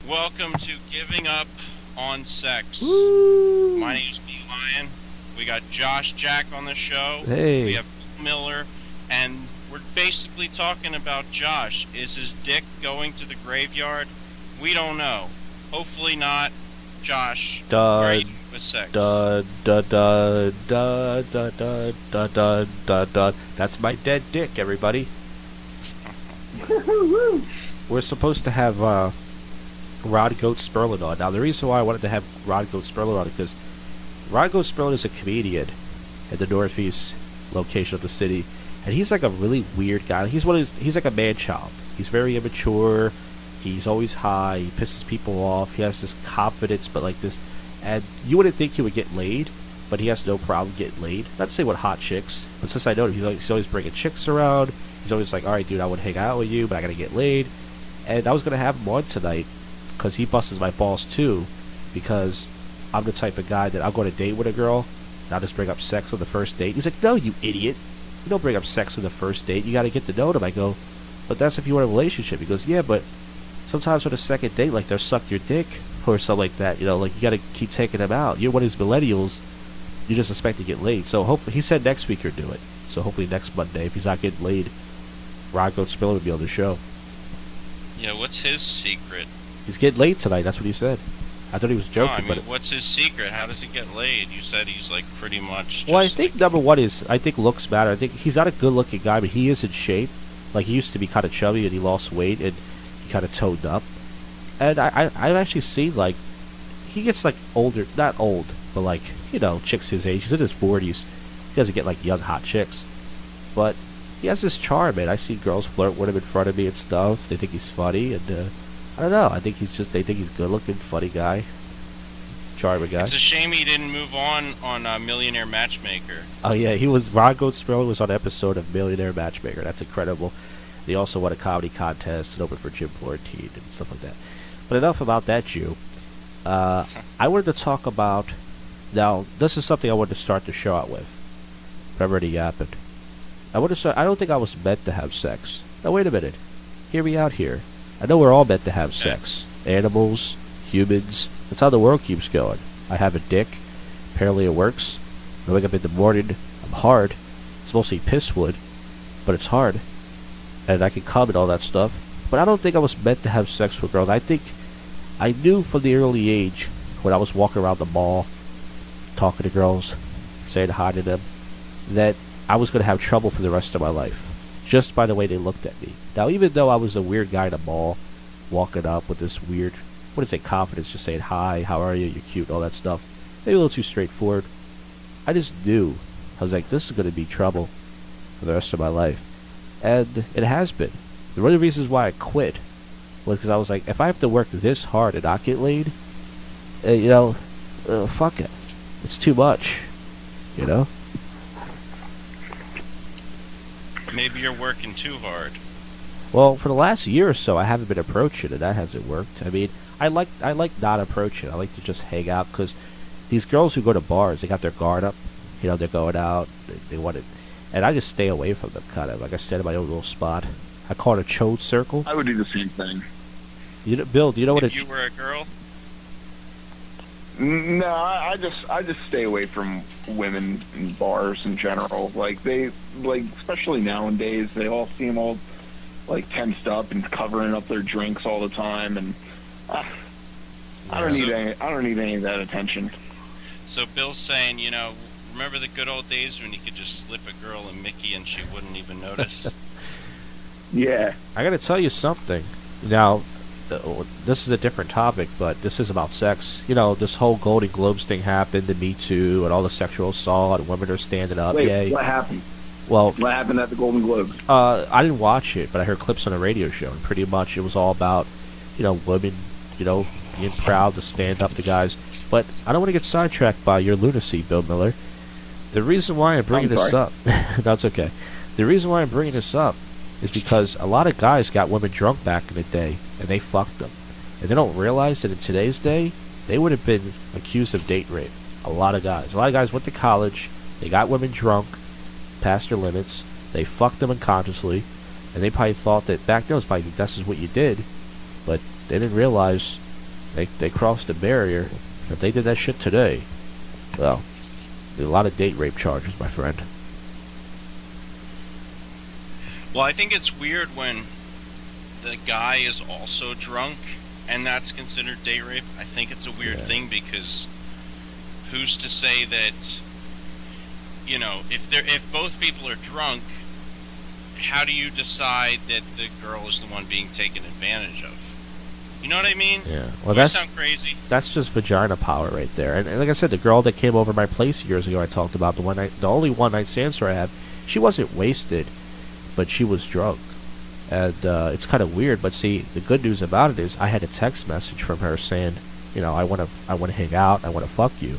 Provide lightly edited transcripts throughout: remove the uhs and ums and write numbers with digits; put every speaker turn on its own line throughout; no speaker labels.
Welcome to Giving Up on Sex.
Woo!
My name's B. Lion. We got Josh Jack on the show.
Hey.
We have Miller, and we're basically talking about Josh. Is his dick going to the graveyard? We don't know. Hopefully not. Josh, where are you with sex?
Dud, dud, dud, dud, dud, dud, dud, dud, dud, dud. That's my dead dick, everybody. We're supposed to have Rod Goat Sperlin on. Now, the reason why I wanted to have Rod Goat Sperlin on is because Rod Goat Sperlin is a comedian at the northeast location of the city, and he's like a really weird guy. He's like a man child. He's very immature. He's always high. He pisses people off. He has this confidence, but like this, and you wouldn't think he would get laid, but he has no problem getting laid. Not to say with hot chicks, but since I know him, he's always bringing chicks around. He's always like, all right, dude, I would hang out with you, but I gotta get laid. And I was gonna have him on tonight because he busts my balls too, because I'm the type of guy that I'll go on a date with a girl and I'll just bring up sex on the first date. He's like, no, you idiot. You don't bring up sex on the first date. You gotta get to know them. I go, but that's if you want a relationship. He goes, yeah, but sometimes on the second date, like they'll suck your dick or something like that. You know, like you gotta keep taking them out. You're one of these millennials. You just expect to get laid. So hopefully, he said next week he'll do it. So hopefully next Monday, if he's not getting laid, Rocco Spiller would be on the show.
Yeah, what's his secret?
He's getting laid tonight. That's what he said. I thought he was joking,
No, I mean, what's his secret? How does he get laid? You said he's like pretty much.
Well, I think number one is I think looks matter. I think he's not a good-looking guy, but he is in shape. Like he used to be kind of chubby, and he lost weight, and he kind of toned up. And I've actually seen like he gets like older, not old, but like chicks his age. He's in his 40s. He doesn't get like young hot chicks, but he has this charm, man. I see girls flirt with him in front of me and stuff. They think he's funny, and I don't know. I think they think he's good-looking, funny guy, charming guy.
It's a shame he didn't move on Millionaire Matchmaker.
Oh yeah, Ron Goatsperl was on an episode of Millionaire Matchmaker. That's incredible. They also won a comedy contest and opened for Jim Florentine and stuff like that. But enough about that, Jew. I wanted to talk about. Now, this is something I wanted to start the show out with. But I've already yapping. I don't think I was meant to have sex. Now wait a minute. Hear me out here. I know we're all meant to have sex. Animals, humans. That's how the world keeps going. I have a dick. Apparently it works. I wake up in the morning. I'm hard. It's mostly piss wood, but it's hard. And I can come and all that stuff. But I don't think I was meant to have sex with girls. I think I knew from the early age when I was walking around the mall, talking to girls, saying hi to them, that I was going to have trouble for the rest of my life. Just by the way they looked at me. Now, even though I was a weird guy in the mall, walking up with this weird, confidence, just saying hi, how are you, you're cute, all that stuff, maybe a little too straightforward, I just knew. I was like, this is going to be trouble for the rest of my life. And it has been. One of the reasons why I quit was because I was like, if I have to work this hard and not get laid, fuck it. It's too much,
Maybe you're working too hard.
Well, for the last year or so, I haven't been approaching, and that hasn't worked. I mean, I like not approaching. I like to just hang out, because these girls who go to bars, they got their guard up. They're going out. They want it. And I just stay away from them, kind of. Like, I stand in my own little spot. I call it a chode circle.
I would do the same thing.
Bill, do you know what
if you were a girl?
No, I just stay away from women in bars in general. Especially nowadays, they all seem all like tensed up and covering up their drinks all the time, and I don't need any of that attention.
So Bill's saying, remember the good old days when you could just slip a girl a Mickey and she wouldn't even notice?
Yeah.
I got to tell you something. Now, this is a different topic, but this is about sex. This whole Golden Globes thing happened, the Me Too, and all the sexual assault, and women are standing up.
Wait,
yay.
what happened?
Well,
what happened at the Golden Globes?
I didn't watch it, but I heard clips on a radio show, and pretty much it was all about, women, being proud to stand up to guys. But I don't want to get sidetracked by your lunacy, Bill Miller. The reason why I'm bringing this up, that's okay. The reason why I'm bringing this up is because a lot of guys got women drunk back in the day, and they fucked them. And they don't realize that in today's day, they would have been accused of date rape. A lot of guys went to college, they got women drunk, past their limits, they fucked them unconsciously, and they probably thought that back then it was probably, this is what you did, but they didn't realize They crossed the barrier. If they did that shit today, well, there's a lot of date rape charges, my friend.
Well, I think it's weird when the guy is also drunk, and that's considered date rape. I think it's a weird thing because who's to say that, you know, if both people are drunk, how do you decide that the girl is the one being taken advantage of? You know what I mean?
Yeah. Well,
that sound crazy.
That's just vagina power right there. And like I said, the girl that came over my place years ago, I talked about the only one night stand story I had. She wasn't wasted, but she was drunk. And it's kind of weird, but see, the good news about it is I had a text message from her saying, you know, I want to hang out, I want to fuck you.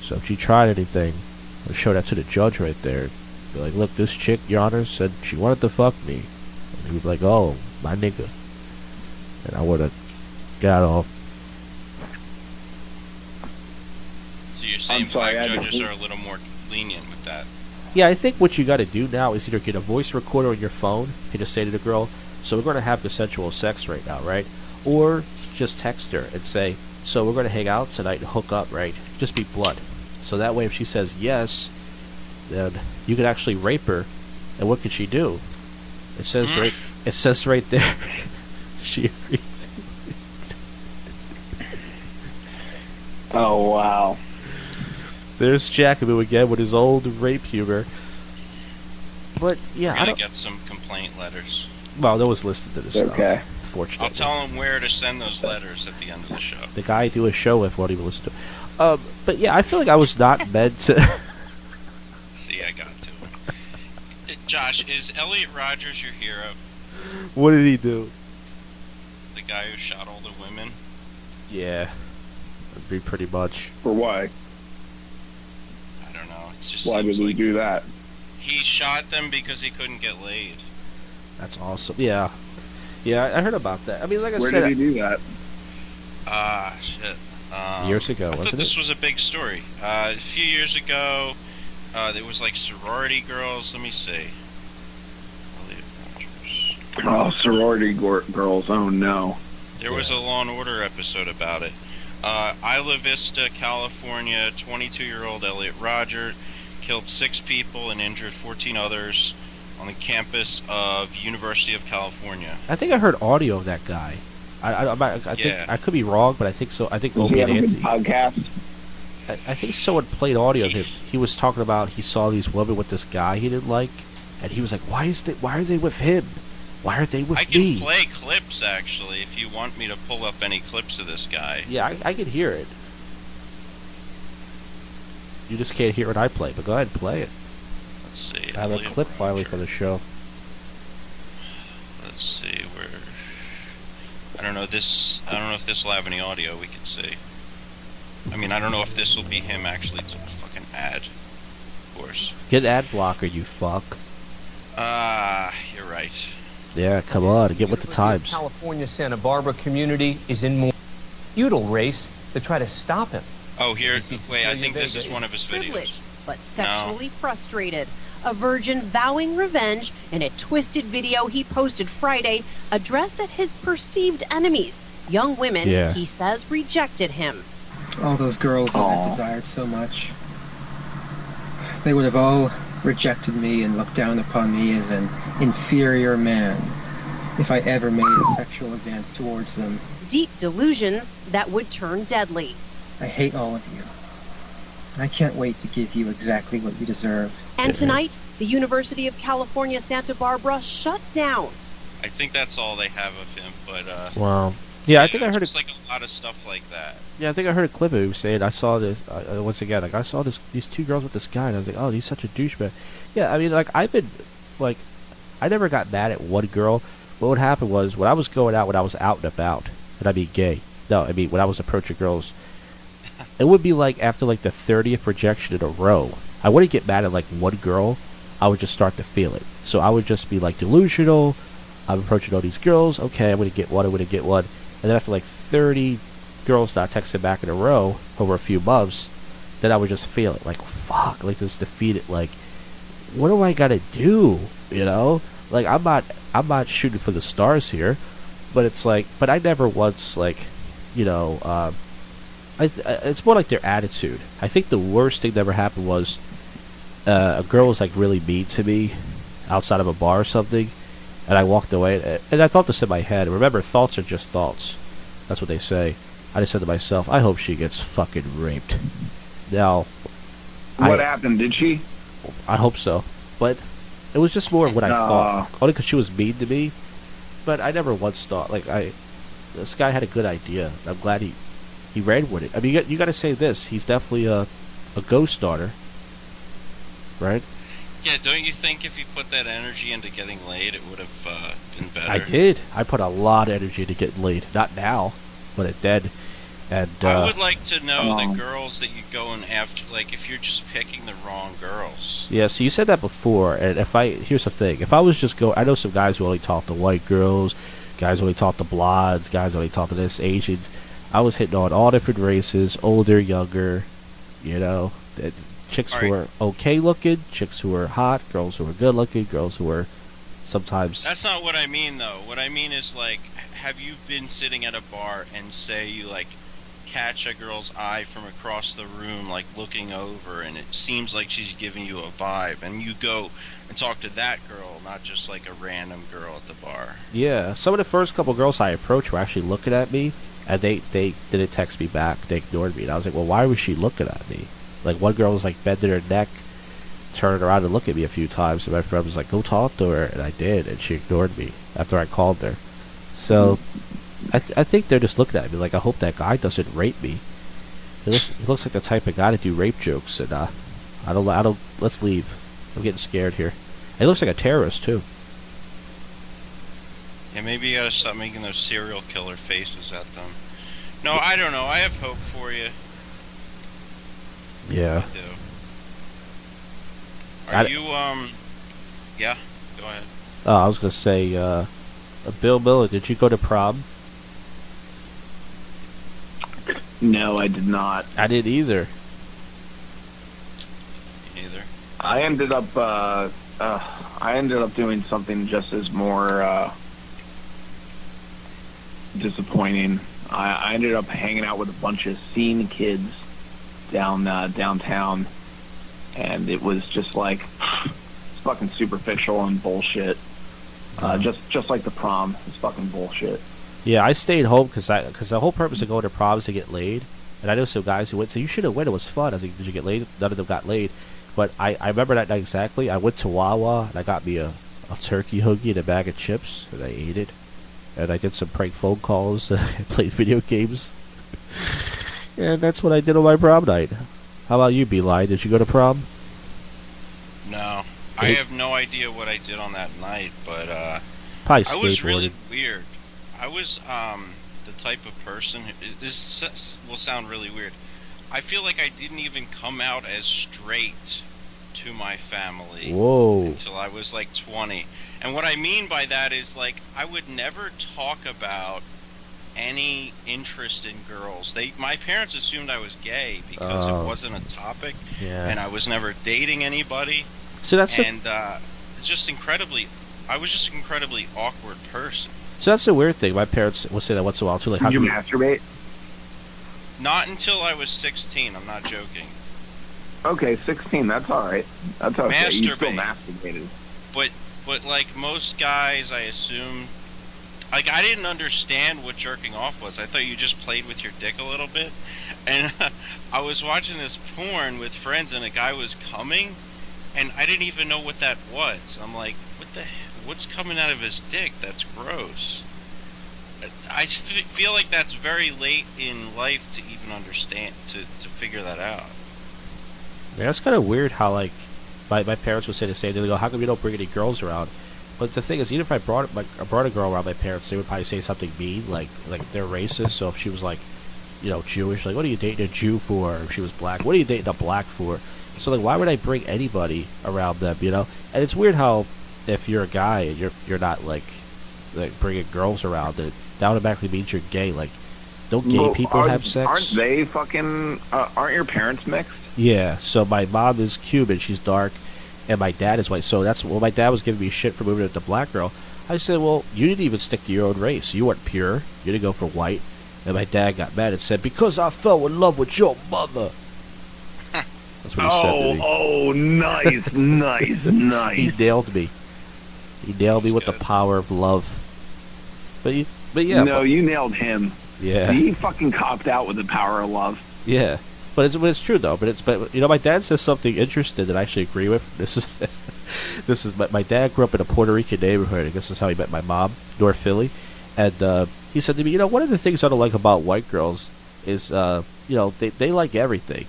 So if she tried anything, I'll show that to the judge right there. Be like, look, this chick, Your Honor, said she wanted to fuck me. And he would be like, oh, my nigga. And I would have got off.
So you're saying black judges are a little more lenient with that?
Yeah, I think what you got to do now is either get a voice recorder on your phone and just say to the girl, so we're going to have consensual sex right now, right? Or just text her and say, so we're going to hang out tonight and hook up, right? Just be blunt. So that way if she says yes, then you could actually rape her. And what could she do? It says right there. She agrees.
Oh, wow.
There's Jacoboo again with his old rape humor. But yeah,
I'm gonna get some complaint letters.
Well, that was listed to the stuff. Okay. Fortunately,
I'll tell him where to send those letters at the end of the show.
The guy I do a show with won't even listen to. But yeah, I feel like I was not meant to.
See, I got to. Josh, is Elliot Rodgers your hero?
What did he do?
The guy who shot all the women?
Yeah, that'd be pretty much.
For why?
I don't know. It's just
why did he do that?
He shot them because he couldn't get laid.
That's awesome. Yeah. Yeah, I heard about that. I mean, like I said...
Where did he do that?
Shit.
Years ago,
wasn't it? I thought this
was
a big story. A few years ago, there was like sorority girls. Let me see.
Oh, sorority girls. Oh, no.
There was a Law & Order episode about it. Isla Vista, California, 22-year-old Elliot Rodger killed 6 people and injured 14 others on the campus of University of California.
I think I heard audio of that guy. I think I could be wrong, but I think so. I think
Opie and Anthony podcast.
I think someone played audio of him. He was talking about he saw these women with this guy he didn't like, and he was like, "Why are they with him? Why aren't they with me?"
I can play clips actually if you want me to pull up any clips of this guy.
Yeah, I can hear it. You just can't hear what I play, but go ahead and play it.
Let's see.
I have a clip finally for the show.
Let's see where. I don't know if this will have any audio we can see. I mean, I don't know if this will be him actually. It's a fucking ad, of course.
Get ad blocker, you fuck.
You're right.
Yeah, come on, get with the times.
California Santa Barbara community is in more feudal race to try to stop him.
Oh, here. Wait, I think this is one of his videos.
Privileged, but sexually frustrated. A virgin vowing revenge in a twisted video he posted Friday addressed at his perceived enemies, young women he says rejected him.
All those girls that I desired so much. They would have all rejected me and looked down upon me as an inferior man if I ever made a sexual advance towards them.
Deep delusions that would turn deadly.
I hate all of you. I can't wait to give you exactly what you deserve.
And tonight, the University of California, Santa Barbara shut down.
I think that's all they have of him, but
wow. Yeah, I think I heard
it's like a lot of stuff like that.
Yeah, I think I heard a clip of him saying I saw this once again. Like I saw these 2 girls with this guy, and I was like, oh, he's such a douchebag. Yeah, I mean, like I've been like, I never got mad at one girl. What would happen was when I was going out, when I was out and about, and I'd be gay. No, I mean when I was approaching girls. It would be like after like the 30th rejection in a row, I wouldn't get mad at like one girl. I would just start to feel it. So I would just be like delusional. I'm approaching all these girls. Okay, I'm going to get one. And then after like 30 girls that I texted back in a row over a few months, then I would just feel it. Like, fuck, like just defeated. Like, what do I got to do? You know? Like, I'm not shooting for the stars here. But it's like, but I never once like you know, it's more like their attitude. I think the worst thing that ever happened was a girl was like really mean to me outside of a bar or something, and I walked away, and I thought this in my head. Remember, thoughts are just thoughts. That's what they say. I just said to myself, I hope she gets fucking raped. Now,
what happened? Did she?
I hope so, but it was just more of what I thought. Only because she was mean to me, but I never once thought this guy had a good idea. I'm glad he ran with it. I mean, you got to say this. He's definitely a ghost starter, right?
Yeah, don't you think if you put that energy into getting laid, it would have been better?
I did. I put a lot of energy into getting laid. Not now, but it did. And
I would like to know the girls that you go in after, like if you're just picking the wrong girls.
Yeah, so you said that before, and here's the thing. If I was just I know some guys who only talk to white girls, guys who only talk to blondes, guys who only talk to this, Asians. I was hitting on all different races, older, younger, you know, chicks who are okay looking, chicks who are hot, girls who are good looking, girls who are sometimes...
That's not what I mean, though. What I mean is, like, have you been sitting at a bar and say you, like, catch a girl's eye from across the room, like, looking over, and it seems like she's giving you a vibe, and you go and talk to that girl, not just, like, a random girl at the bar?
Yeah. Some of the first couple girls I approached were actually looking at me, and they didn't text me back. They ignored me. And I was like, well, why was she looking at me? Like, one girl was, like, bending her neck, turning around and looking at me a few times. And my friend was like, go talk to her. And I did. And she ignored me after I called her. So, I think they're just looking at me like, I hope that guy doesn't rape me. He looks like the type of guy to do rape jokes. And, I don't, let's leave. I'm getting scared here. He looks like a terrorist, too.
Yeah, maybe you gotta stop making those serial killer faces at them. No, I don't know. I have hope for you.
Yeah.
I do. Yeah, go ahead.
Oh, I was gonna say, Bill Miller, did you go to prom?
No, I did not.
I didn't either.
Either.
I ended up doing something just as more disappointing. I ended up hanging out with a bunch of scene kids downtown, and it was just like fucking superficial and bullshit. Just like the prom, it's fucking bullshit.
Yeah, I stayed home because the whole purpose of going to prom is to get laid. And I know some guys who went, so you should have went. It was fun. I was like, did you get laid? None of them got laid. But I remember that night exactly. I went to Wawa and I got me a turkey hoagie and a bag of chips, and I ate it. And I did some prank phone calls and I played video games. And that's what I did on my prom night. How about you, Beeline? Did you go to prom?
No. I have no idea what I did on that night, but
probably
I was really
skateboarded.
weird. I was the type of person this will sound really weird. I feel like I didn't even come out as straight to my family until I was like 20. And what I mean by that is, like, I would never talk about any interest in girls. My parents assumed I was gay because it wasn't a topic, and I was never dating anybody.
So that's
I was just an incredibly awkward person.
So that's the weird thing. My parents would say that once in a while too. Like,
Did you masturbate?
Not until I was 16. I'm not joking.
Okay, 16. That's all right. That's okay.
Masturbate.
You still masturbated.
But like most guys, I assume, like, I didn't understand what jerking off was. I thought you just played with your dick a little bit. And I was watching this porn with friends, and a guy was coming, and I didn't even know what that was. I'm like, what's coming out of his dick? That's gross. I feel like that's very late in life to even understand, to figure that out.
Yeah, that's kind of weird how, like, my parents would say the same thing. They go, how come you don't bring any girls around? But the thing is, even if I brought a girl around my parents, they would probably say something mean, like they're racist. So if she was, like, you know, Jewish, like, what are you dating a Jew for? If she was black, what are you dating a black for? So, like, why would I bring anybody around them, you know? And it's weird how if you're a guy and you're not, like bringing girls around, that automatically means you're gay. Like, don't gay people have sex?
Aren't they fucking... aren't your parents mixed?
Yeah, so my mom is Cuban, she's dark, and my dad is white. So that's, well, my dad was giving me shit for moving to the black girl. I said, well, you didn't even stick to your own race. You weren't pure. You didn't go for white. And my dad got mad and said, "Because I fell in love with your mother." That's what he said to me.
Oh, nice, nice.
He nailed me. He nailed me with the power of love. But yeah.
No, you nailed him.
Yeah.
He fucking copped out with the power of love.
Yeah. But it's true though. But my dad says something interesting that I actually agree with. This is my dad grew up in a Puerto Rican neighborhood. I guess that's how he met my mom, North Philly. And he said to me, one of the things I don't like about white girls is they like everything.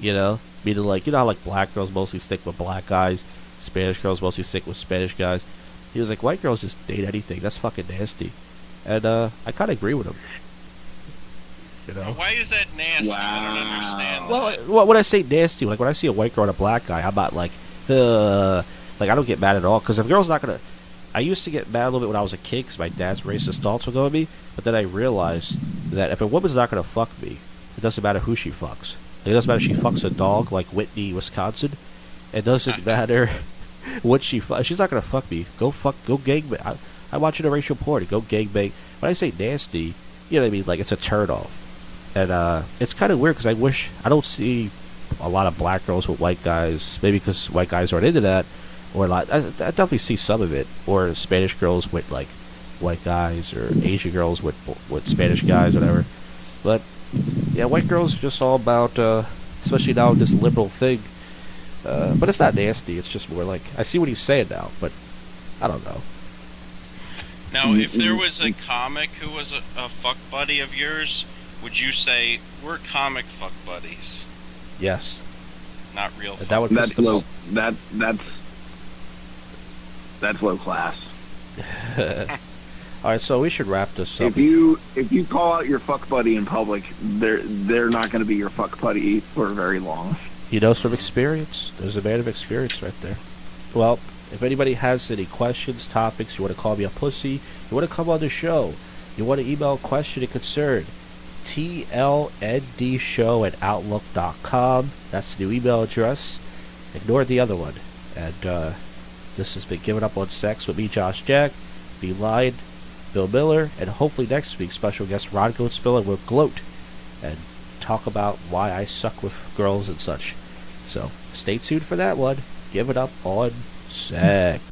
Meaning like how like black girls mostly stick with black guys, Spanish girls mostly stick with Spanish guys. He was like, white girls just date anything. That's fucking nasty. And I kind of agree with him.
Why is that nasty?
Wow.
I don't understand that.
Well, when I say nasty, like when I see a white girl and a black guy, I'm not like I don't get mad at all. Because if a girl's not gonna, I used to get mad a little bit when I was a kid because my dad's racist thoughts would go at me. But then I realized that if a woman's not gonna fuck me, it doesn't matter who she fucks. It doesn't matter if she fucks a dog like Whitney, Wisconsin. It doesn't matter what she fucks. She's not gonna fuck me. Go gangbang. I watch interracial porn. Go gangbang. When I say nasty, you know what I mean? Like it's a turn off. And it's kind of weird because I don't see a lot of black girls with white guys. Maybe because white guys aren't into that, or a lot. I definitely see some of it. Or Spanish girls with like white guys, or Asian girls with Spanish guys, whatever. But yeah, white girls are just all about, especially now this liberal thing. But it's not nasty. It's just more like I see what he's saying now, but I don't know.
Now, if there was a comic who was a fuck buddy of yours, would you say we're comic fuck buddies?
Yes.
Not real.
That's low. That's low class.
All right, so we should wrap this up.
If you call out your fuck buddy in public, they're not going to be your fuck buddy for very long.
From experience. There's a man of experience right there. Well, if anybody has any questions, topics, you want to call me a pussy, you want to come on the show, you want to email a question and concern, tlndshow@outlook.com. That's the new email address. Ignore the other one. And this has been Giving Up on Sex with me, Josh Jack, B. Lion, Bill Miller, and hopefully next week special guest Rodger will gloat and talk about why I suck with girls and such. So stay tuned for that one. Give it up on Sex.